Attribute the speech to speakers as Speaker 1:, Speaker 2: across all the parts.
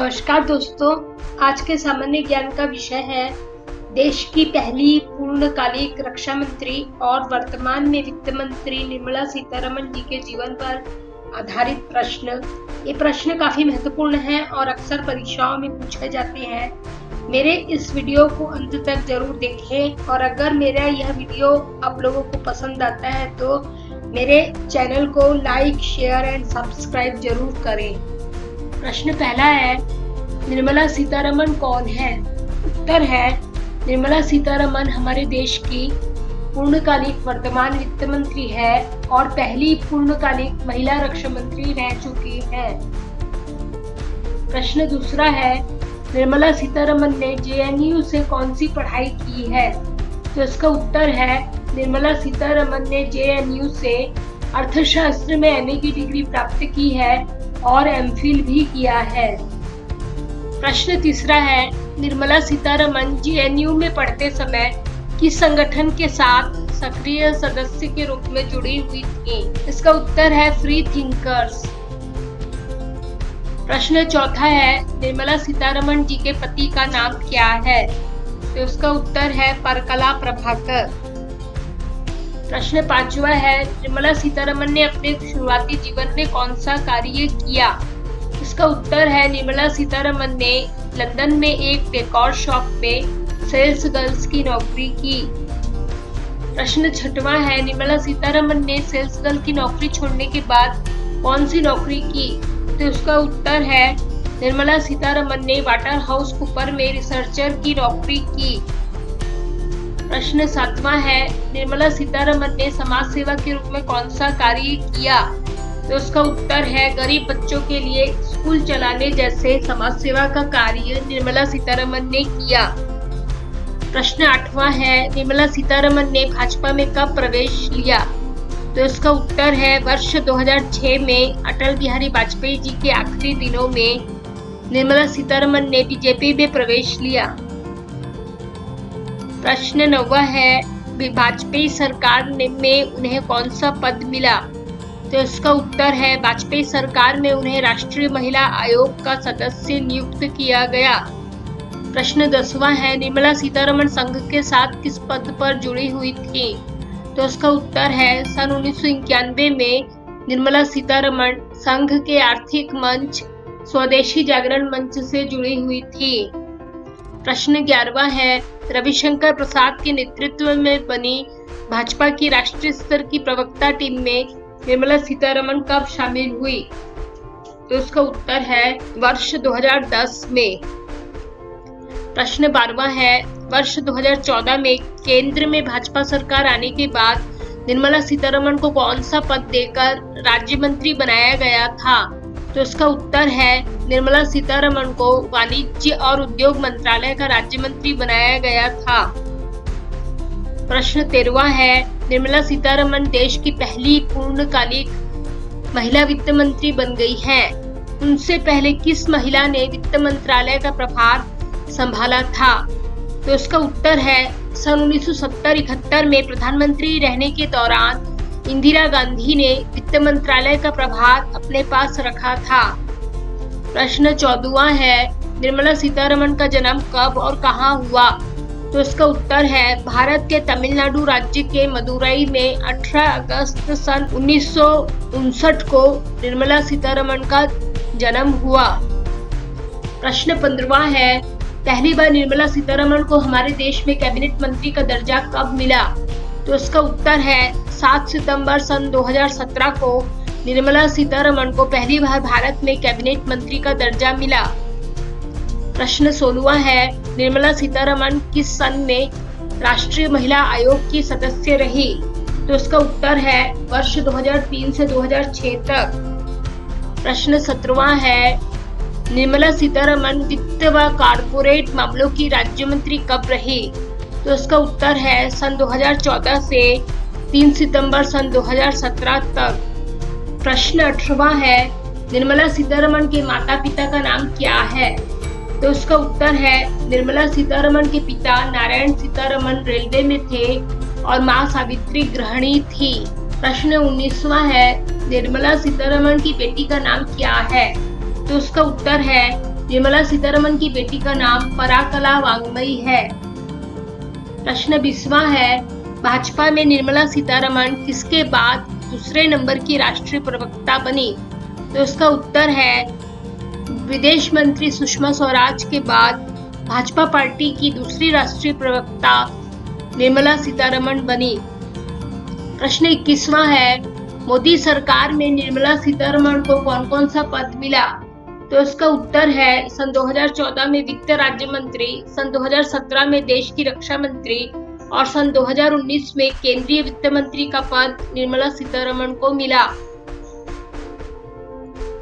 Speaker 1: नमस्कार दोस्तों, आज के सामान्य ज्ञान का विषय है देश की पहली पूर्णकालिक रक्षा मंत्री और वर्तमान में वित्त मंत्री निर्मला सीतारमण जी के जीवन पर आधारित प्रश्न। ये प्रश्न काफी महत्वपूर्ण है और अक्सर परीक्षाओं में पूछे जाते हैं। मेरे इस वीडियो को अंत तक जरूर देखें और अगर मेरा यह वीडियो आप लोगों को पसंद आता है तो मेरे चैनल को लाइक, शेयर एंड सब्सक्राइब जरूर करें। प्रश्न पहला है, निर्मला सीतारमण कौन है? उत्तर है, निर्मला सीतारमण हमारे देश की पूर्णकालिक वर्तमान वित्त मंत्री है और पहली पूर्णकालिक महिला रक्षा मंत्री रह चुकी है। प्रश्न दूसरा है, निर्मला सीतारमण ने जेएनयू से कौन सी पढ़ाई की है? तो इसका उत्तर है, निर्मला सीतारमण ने जेएनयू से अर्थशास्त्र में एमए की डिग्री प्राप्त की है और एमफिल भी किया है। प्रश्न तीसरा है, निर्मला सीतारमण जेएनयू में पढ़ते समय किस संगठन के साथ सक्रिय सदस्य के रूप में जुड़ी हुई थी? इसका उत्तर है फ्री थिंकर्स। प्रश्न चौथा है, निर्मला सीतारमण जी के पति का नाम क्या है? तो इसका उत्तर है परकला प्रभाकर। प्रश्न पांचवा है, निर्मला सीतारमण ने अपने शुरुआती जीवन में कौन सा कार्य किया? इसका उत्तर है, निर्मला सीतारमण ने लंदन में एक डेकोर शॉप में सेल्स गर्ल्स की नौकरी की। प्रश्न छठवां है, निर्मला सीतारमण ने सेल्स गर्ल की नौकरी छोड़ने के बाद कौन सी नौकरी की? तो उसका उत्तर है, निर्मला सीतारमण ने वाटर हाउस कूपर में रिसर्चर की नौकरी की। प्रश्न सातवां है, निर्मला सीतारमण ने समाज सेवा के रूप में कौन सा कार्य किया? तो उसका उत्तर है, गरीब बच्चों के लिए स्कूल चलाने जैसे समाज सेवा का कार्य निर्मला सीतारमण ने किया। प्रश्न आठवां है, निर्मला सीतारमण ने भाजपा में कब प्रवेश लिया? तो इसका उत्तर है, वर्ष 2006 में अटल बिहारी वाजपेयी जी के आखिरी दिनों में निर्मला सीतारमण ने बीजेपी में प्रवेश लिया। प्रश्न नौवा है, वाजपेयी सरकार में उन्हें कौन सा पद मिला? तो इसका उत्तर है, वाजपेयी सरकार में उन्हें राष्ट्रीय महिला आयोग का सदस्य नियुक्त किया गया। प्रश्न 10वां है, निर्मला सीतारमण संघ के साथ किस पद पर जुड़ी हुई थी? तो इसका उत्तर है, सन 1991 में निर्मला सीतारमण संघ के आर्थिक मंच स्वदेशी जागरण मंच से जुड़ी हुई थी। प्रश्न 11वां है, रविशंकर प्रसाद के नेतृत्व में बनी भाजपा की राष्ट्रीय स्तर की प्रवक्ता टीम में निर्मला सीतारमण कब शामिल हुई? तो इसका उत्तर है, वर्ष 2010 में। प्रश्न 12वां है, वर्ष 2014 में केंद्र में भाजपा सरकार आने के बाद निर्मला सीतारमण को कौन सा पद देकर राज्य मंत्री बनाया गया था? तो इसका उत्तर है, निर्मला सीतारमण को वाणिज्य और उद्योग मंत्रालय का राज्य मंत्री बनाया गया था। प्रश्न 13वां है, निर्मला सीतारमण देश की पहली पूर्णकालिक महिला वित्त मंत्री बन गई हैं। उनसे पहले किस महिला ने वित्त मंत्रालय का प्रभार संभाला था? तो इसका उत्तर है, सन 1970-71 में प्रधानमंत्री रहने के दौरान इंदिरा गांधी ने वित्त मंत्रालय का प्रभार अपने पास रखा था। प्रश्न 14वां है, निर्मला सीतारमण का जन्म कब और कहां हुआ? तो इसका उत्तर है, भारत के तमिलनाडु राज्य के मदुरई में 18 अगस्त सन 1959 को निर्मला सीतारमण का जन्म हुआ। प्रश्न 15वां है, पहली बार निर्मला सीतारमण को हमारे देश में कैबिनेट मंत्री का दर्जा कब मिला? तो इसका उत्तर है, 7 सितंबर सन 2017 को निर्मला सीतारमण को पहली बार भारत में कैबिनेट मंत्री का दर्जा मिला। प्रश्न 16वां है, निर्मला सीतारमण किस सन में राष्ट्रीय महिला आयोग की सदस्य रही? तो इसका उत्तर है, वर्ष 2003 से 2006 तक। प्रश्न 17वां है, निर्मला सीतारमण वित्त व कारपोरेट मामलों की राज्य मंत्री कब रही? तो इसका उत्तर है, सन 2014 से 3 सितंबर सन 2017 तक। प्रश्न 18वां है, निर्मला सीतारमण के माता पिता का नाम क्या है? तो इसका उत्तर है, निर्मला सीतारमण के पिता नारायण सीतारमण रेलवे में थे और मां सावित्री गृहिणी थी। प्रश्न 19वां है, निर्मला सीतारमण की बेटी का नाम क्या है? तो उसका उत्तर है, निर्मला सीतारमण की बेटी का नाम पराकला वांग्मयी है। प्रश्न 20वां है, भाजपा में निर्मला सीतारमण किसके बाद दूसरे नंबर की राष्ट्रीय प्रवक्ता बनी? तो इसका उत्तर है विदेश मंत्री सुषमा स्वराज के बाद भाजपा पार्टी की दूसरी राष्ट्रीय प्रवक्ता निर्मला सीतारमण बनी। प्रश्न 21वां है, मोदी सरकार में निर्मला सीतारमण को कौन कौन सा पद मिला? तो इसका उत्तर है सन 2014 में वित्त राज्य मंत्री, सन 2017 में देश की रक्षा मंत्री और सन 2019 में केंद्रीय वित्त मंत्री का पद निर्मला सीतारमण को मिला।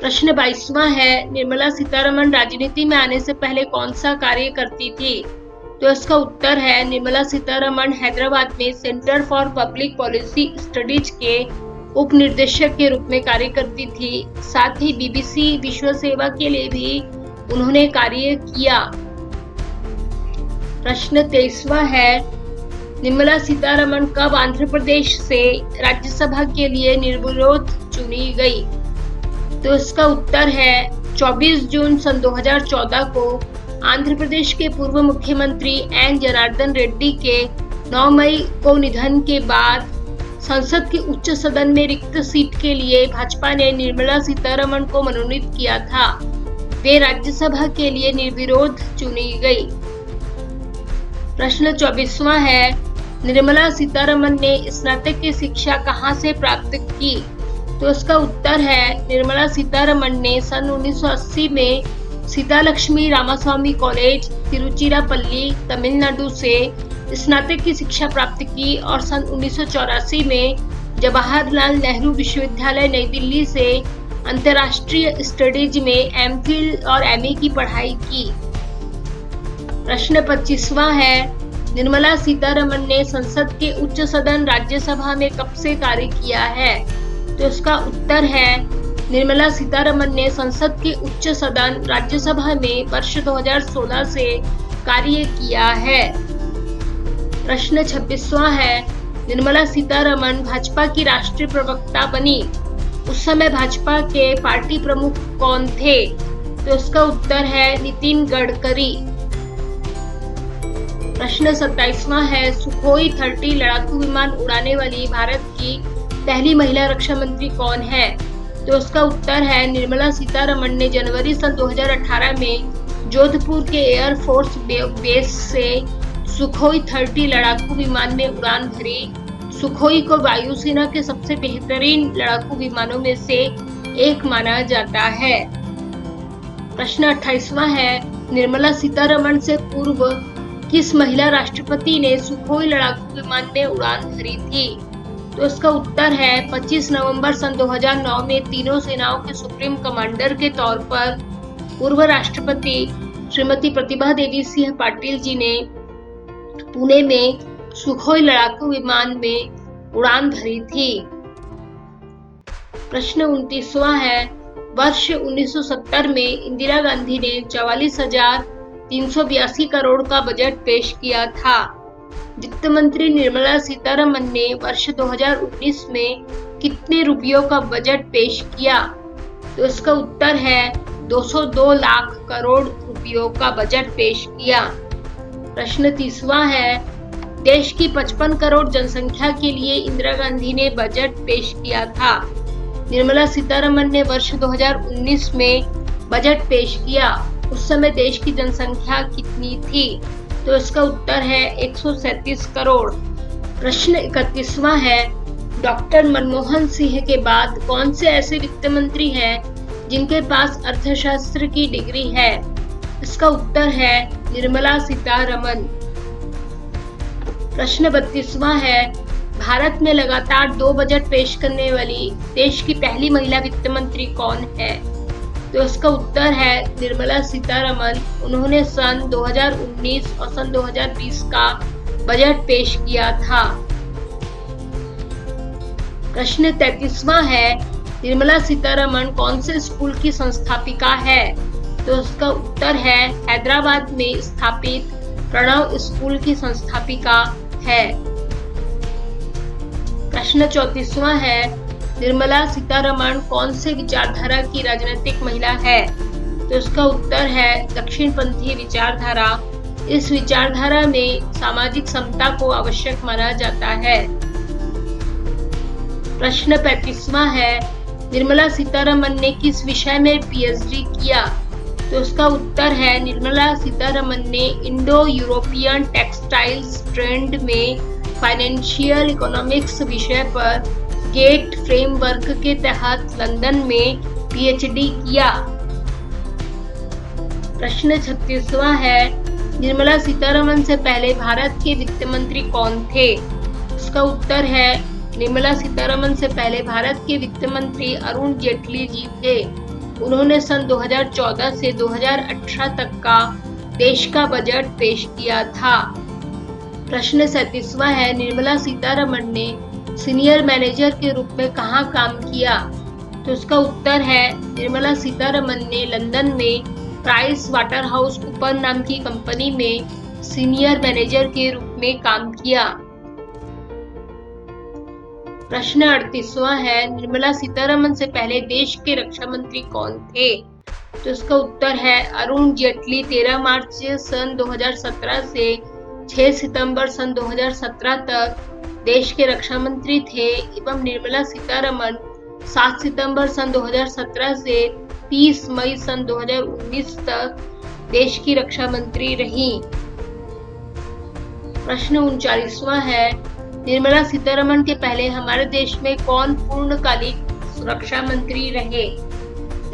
Speaker 1: प्रश्न 22वां है, निर्मला सीतारमण राजनीति में आने से पहले कौन सा कार्य करती थी? तो इसका उत्तर है निर्मला सीतारमण हैदराबाद में centre for public policy studies के उप निदेशक के रूप में कार्य करती थी। साथ ही बीबीसी विश्व सेवा के लिए भी उन्होंने कार्य किया। प्रश्न 23वां है, निर्मला सीतारमण कब आंध्र प्रदेश से राज्यसभा के लिए निर्विरोध चुनी गई? तो इसका उत्तर है 24 जून सन 2014 को आंध्र प्रदेश के पूर्व मुख्यमंत्री एन जनार्दन रेड्डी के 9 मई को निधन के बाद संसद के उच्च सदन में रिक्त सीट के लिए भाजपा ने निर्मला सीतारमण को मनोनीत किया था। वे राज्यसभा के लिए निर्विरोध चुनी गई। प्रश्न 24वां है, निर्मला सीतारमण ने स्नातक की शिक्षा कहां से प्राप्त की? तो इसका उत्तर है निर्मला सीतारमण ने सन 1980 में सीतालक्ष्मी रामास्वामी कॉलेज, तिरुचिरापल्ली, तमिलनाडु से स्नातक की शिक्षा प्राप्त की और सन 1984 में जवाहरलाल नेहरू विश्वविद्यालय नई दिल्ली से अंतर्राष्ट्रीय स्टडीज में एमफिल और एमए की पढ़ाई की। प्रश्न 25वां है, निर्मला सीतारमण ने संसद के उच्च सदन राज्यसभा में कब से कार्य किया है? तो इसका उत्तर है निर्मला सीतारमण ने संसद के उच्च सदन राज्यसभा में वर्ष 2016 से कार्य किया है। प्रश्न 26वां है, निर्मला सीतारमण भाजपा की राष्ट्रीय प्रवक्ता बनी, उस समय भाजपा के पार्टी प्रमुख कौन थे? तो इसका उत्तर है नितिन गडकरी। प्रश्न 27वां है, सुखोई 30 लड़ाकू विमान उड़ाने वाली भारत की पहली महिला रक्षा मंत्री कौन है? तो उसका उत्तर है निर्मला सीतारमण ने जनवरी सन 2018 में जोधपुर के एयर फोर्स बेस से सुखोई 30 लड़ाकू विमान में उड़ान भरी। सुखोई को वायुसेना के सबसे बेहतरीन लड़ाकू विमानों में से एक माना जाता है। प्रश्न 28वां है, निर्मला सीतारमण से पूर्व किस महिला राष्ट्रपति ने सुखोई लड़ाकू विमान में उड़ान भरी थी? तो इसका उत्तर है 25 नवंबर सन 2009 में तीनों सेनाओं के सुप्रीम कमांडर के तौर पर पूर्व राष्ट्रपति श्रीमती प्रतिभा देवी सिंह पाटिल जी ने पुणे में सुखोई लड़ाकू विमान में उड़ान भरी थी। प्रश्न 29वां है, वर्ष 1970 में इंदिरा गांधी ने 44,382 करोड़ का बजट पेश किया था। वित्त मंत्री निर्मला सीतारमण ने वर्ष 2019 में कितने रुपयों का बजट पेश किया? तो इसका उत्तर है 202 लाख करोड़ रुपयों का बजट पेश किया। प्रश्न 30वां है, देश की 55 करोड़ जनसंख्या के लिए इंदिरा गांधी ने बजट पेश किया था। निर्मला सीतारमण ने वर्ष 2019 में बजट पेश किया, उस समय देश की जनसंख्या कितनी थी? तो इसका उत्तर है 137 करोड़। प्रश्न 31वां है, डॉक्टर मनमोहन सिंह के बाद कौन से ऐसे वित्त मंत्री हैं जिनके पास अर्थशास्त्र की डिग्री है? इसका उत्तर है निर्मला सीतारमण। प्रश्न 32वां है, भारत में लगातार 2 बजट पेश करने वाली देश की पहली महिला वित्त मंत्री कौन है? तो इसका उत्तर है निर्मला सीतारमण। उन्होंने सन 2019 और सन 2020 का बजट पेश किया था। प्रश्न 33वां है, निर्मला सीतारमण कौन से स्कूल की संस्थापिका है? तो इसका उत्तर है हैदराबाद में स्थापित प्रणव स्कूल की संस्थापिका है। प्रश्न 34वां है, निर्मला सीतारमण कौन से विचारधारा की राजनीतिक महिला है? तो इसका उत्तर है दक्षिणपंथी विचारधारा। इस विचारधारा में सामाजिक समता को आवश्यक माना जाता है। प्रश्न 35वां है, निर्मला सीतारमण ने किस विषय में पीएचडी किया? तो इसका उत्तर है निर्मला सीतारमण ने इंडो यूरोपियन टेक्सटाइल्स ट्रेंड में फाइनेंशियल इकोनॉमिक्स विषय पर गेट फ्रेमवर्क के तहत लंदन में पीएचडी किया। प्रश्न 36वां है, निर्मला सीतारमण से पहले भारत के वित्त मंत्री कौन थे? इसका उत्तर है निर्मला सीतारमण से पहले भारत के वित्त मंत्री अरुण जेटली जी थे। उन्होंने सन 2014 से 2018 तक का देश का बजट पेश किया था। प्रश्न 37वां है, निर्मला सीतारमण ने सीनियर मैनेजर के रूप में कहाँ काम किया? तो इसका उत्तर है निर्मला सीतारमण ने लंदन में प्राइस वाटरहाउस कूपर नाम की कंपनी में सीनियर मैनेजर के रूप में काम किया। प्रश्न 38वां है, निर्मला सीतारमण से पहले देश के रक्षा मंत्री कौन थे? तो इसका उत्तर है अरुण जेटली 13 मार्च सन 2017 से 6 सितंबर सन 2017 तक देश के रक्षा मंत्री थे एवं निर्मला सीतारमण 7 सितंबर सन 2017 से 30 मई सन 2019 तक देश की रक्षा मंत्री रहीं। प्रश्न 39वां है, निर्मला सीतारमण के पहले हमारे देश में कौन पूर्णकालिक रक्षा मंत्री रहे?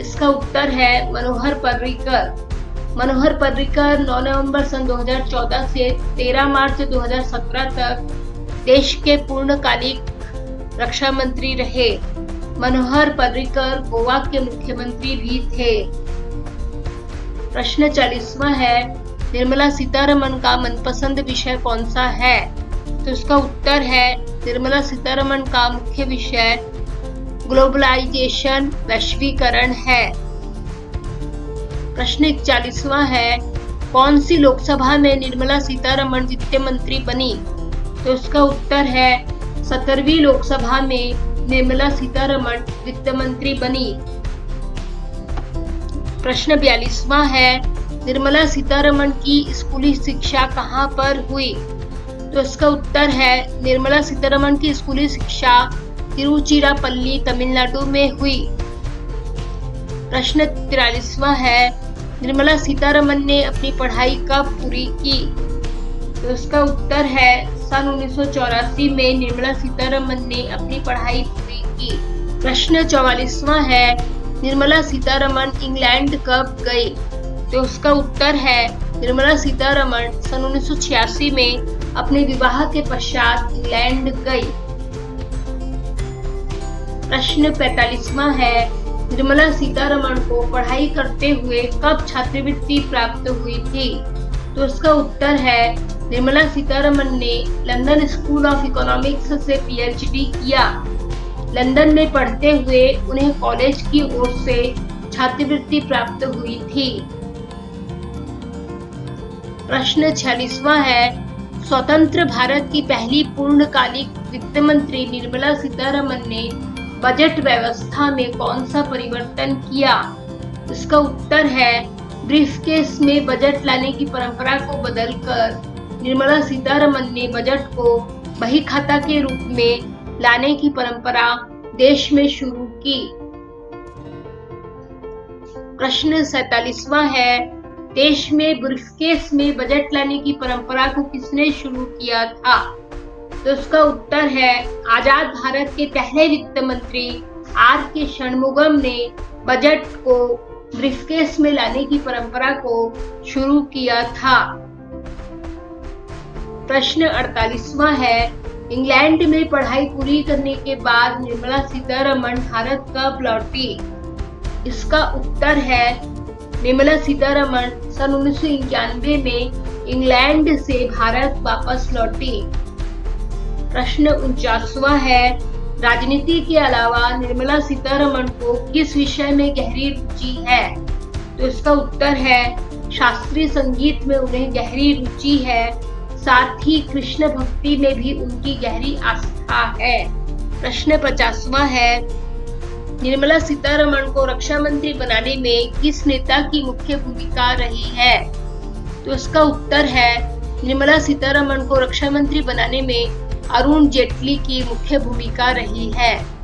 Speaker 1: इसका उत्तर है मनोहर पर्रिकर। मनोहर पर्रिकर 9 नवंबर सन 2014 से 13 मार्च 2017 तक देश के पूर्णकालिक रक्षा मंत्री रहे। मनोहर पर्रिकर गोवा के मुख्यमंत्री भी थे। प्रश्न 40वां है, निर्मला सीतारमण का मनपसंद विषय कौन सा है? तो इसका उत्तर है निर्मला सीतारमण का मुख्य विषय ग्लोबलाइजेशन वैश्वीकरण है। प्रश्न 41वां है, कौन सी लोकसभा में निर्मला सीतारमण वित्त मंत्री बनी? तो इसका उत्तर है 17वीं लोकसभा में निर्मला सीतारमण वित्त मंत्री बनी। प्रश्न 42वां है, निर्मला सीतारमण की स्कूली शिक्षा कहाँ पर हुई? तो इसका उत्तर है निर्मला सीतारमण की स्कूली शिक्षा तिरुचिरापल्ली तमिलनाडु में हुई। प्रश्न 43वां है, निर्मला सीतारमण ने अपनी पढ़ाई कब पूरी की? तो इसका उत्तर है सन 1984 में निर्मला सीतारमण ने अपनी पढ़ाई पूरी की। प्रश्न 44वां है, निर्मला सीतारमण इंग्लैंड कब गई? तो उसका उत्तर है निर्मला सीतारमण सन 1986 में अपने विवाह के पश्चात इंग्लैंड गई। प्रश्न 45वां है, निर्मला सीतारमण को पढ़ाई करते हुए कब छात्रवृत्ति प्राप्त हुई थी? तो इसका उत्तर है निर्मला सीतारमण ने लंदन स्कूल ऑफ इकोनॉमिक्स से पीएचडी किया। लंदन में पढ़ते हुए उन्हें कॉलेज की ओर से छात्रवृत्ति प्राप्त हुई थी। प्रश्न 46वां है, स्वतंत्र भारत की पहली पूर्णकालिक वित्त मंत्री निर्मला सीतारमण ने बजट व्यवस्था में कौन सा परिवर्तन किया? इसका उत्तर है ब्रीफकेस में बजट लाने की परंपरा को बदलकर निर्मला सीतारमण ने बजट को बही खाता के रूप में लाने की परंपरा देश में शुरू की। प्रश्न 47वां है, देश में ब्रीफकेस में बजट लाने की परंपरा को किसने शुरू किया था? तो इसका उत्तर है आजाद भारत के पहले वित्त मंत्री आर.के. षणमुगम ने बजट को ब्रीफकेस में लाने की परंपरा को शुरू किया था। प्रश्न 48वां है, इंग्लैंड में पढ़ाई पूरी करने के बाद निर्मला सीतारमण भारत कब लौटी? इसका उत्तर है निर्मला सीतारमण सन 1991 में इंग्लैंड से भारत वापस लौटी। प्रश्न 49वां है, राजनीति के अलावा निर्मला सीतारमण को किस विषय में गहरी रुचि है? तो इसका उत्तर है शास्त्रीय संगीत में उन्हें गहरी रुचि है, साथ ही कृष्ण भक्ति में भी उनकी गहरी आस्था है। प्रश्न 50वां है, निर्मला सीतारमण को रक्षा मंत्री बनाने में किस नेता की मुख्य भूमिका रही है? तो इसका उत्तर है निर्मला सीतारमण को रक्षा मंत्री बनाने में अरुण जेटली की मुख्य भूमिका रही है।